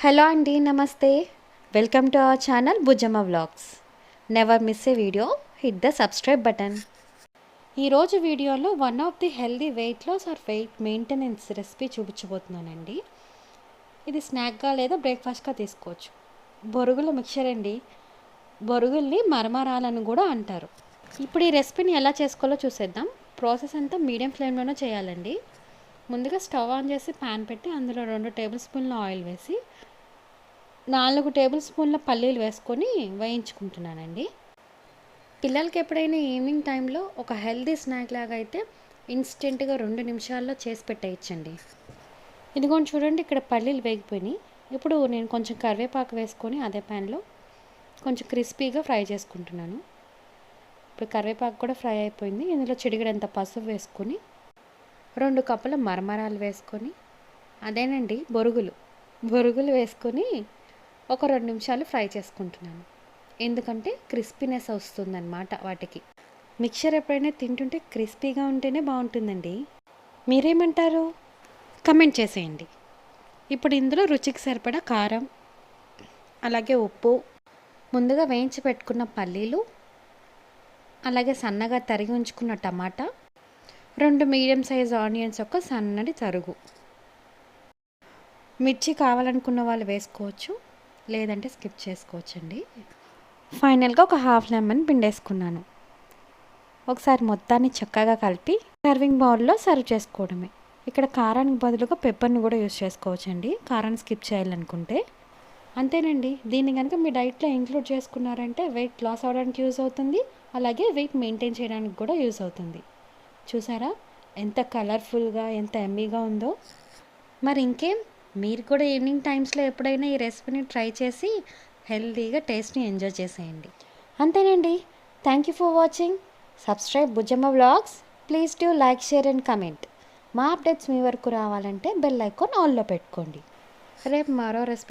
Hello అండి, నమస్తే. Welcome to our channel Bujjamma vlogs. Never miss a video, hit the subscribe button. ఈరోజు వీడియోలో one of the healthy weight loss or weight maintenance recipe చూపించబోతున్నానండి. ఇది స్నాక్గా లేదా బ్రేక్ఫాస్ట్గా తీసుకోవచ్చు. బొరుగుల మిక్చర్ అండి. బొరుగుల్ని మరమరాలను కూడా అంటారు. ఇప్పుడు ఈ రెసిపీని ఎలా చేసుకోవాలో చూసేద్దాం. ప్రాసెస్ అంతా మీడియం ఫ్లేమ్లోనే చేయాలండి. ముందుగా స్టవ్ ఆన్ చేసి ప్యాన్ పెట్టి అందులో 2 టేబుల్ స్పూన్ల ఆయిల్ వేసి 4 టేబుల్ స్పూన్ల పల్లీలు వేసుకొని వేయించుకుంటున్నానండి. పిల్లలకి ఎప్పుడైనా ఈవినింగ్ టైంలో ఒక హెల్దీ స్నాక్ లాగా అయితే ఇన్స్టెంట్గా 2 నిమిషాల్లో చేసి పెట్టేయచ్చండి. ఇదిగోండి చూడండి, ఇక్కడ పల్లీలు వేగిపోయినాయి. ఇప్పుడు నేను కొంచెం కరివేపాకు వేసుకొని అదే ప్యాన్లో కొంచెం క్రిస్పీగా ఫ్రై చేసుకుంటున్నాను. ఇప్పుడు కరివేపాకు కూడా ఫ్రై అయిపోయింది. ఇందులో చిటికెడంత పసుపు వేసుకొని 2 కప్పుల మరమరాలు వేసుకొని అదేనండి బొరుగులు వేసుకొని ఒక 2 నిమిషాలు ఫ్రై చేసుకుంటున్నాను. ఎందుకంటే క్రిస్పీనెస్ వస్తుందన్నమాట వాటికి. మిక్చర్ ఎప్పుడైనా తింటుంటే క్రిస్పీగా ఉంటేనే బాగుంటుందండి. మీరేమంటారు? కమెంట్ చేసేయండి. ఇప్పుడు ఇందులో రుచికి సరిపడా కారం, అలాగే ఉప్పు, ముందుగా వేయించి పెట్టుకున్న పల్లీలు, అలాగే సన్నగా తరిగి ఉంచుకున్న టమాటా, 2 మీడియం సైజ్ ఆనియన్స్ యొక్క సన్నటి తరుగు. మిర్చి కావాలనుకున్న వాళ్ళు వేసుకోవచ్చు, లేదంటే స్కిప్ చేసుకోవచ్చండి. ఫైనల్గా ఒక హాఫ్ లెమన్ పిండేసుకున్నాను. ఒకసారి మొత్తాన్ని చక్కగా కలిపి సర్వింగ్ బౌల్లో సర్వ్ చేసుకోవడమే. ఇక్కడ కారానికి బదులుగా పెప్పర్ని కూడా యూస్ చేసుకోవచ్చండి, కారాన్ని స్కిప్ చేయాలనుకుంటే. అంతేనండి. దీన్ని కనుక మీ డైట్లో ఇంక్లూడ్ చేసుకున్నారంటే వెయిట్ లాస్ అవ్వడానికి యూజ్ అవుతుంది, అలాగే వెయిట్ మెయింటైన్ చేయడానికి కూడా యూజ్ అవుతుంది. చూసారా ఎంత కలర్ఫుల్గా, ఎంత ఎమ్మీగా ఉందో. మరి ఇంకేం, మీరు కూడా ఈవినింగ్ టైమ్స్లో ఎప్పుడైనా ఈ రెసిపీని ట్రై చేసి హెల్తీగా టేస్ట్ని ఎంజాయ్ చేసేయండి. అంతేనండి. Thank you for watching. Subscribe Bujjamma vlogs. Please do like, share and comment. మా అప్డేట్స్ మీ వరకు రావాలంటే బెల్ ఐకాన్ ఆన్లో పెట్టుకోండి. రేపు మరో రెసిపీ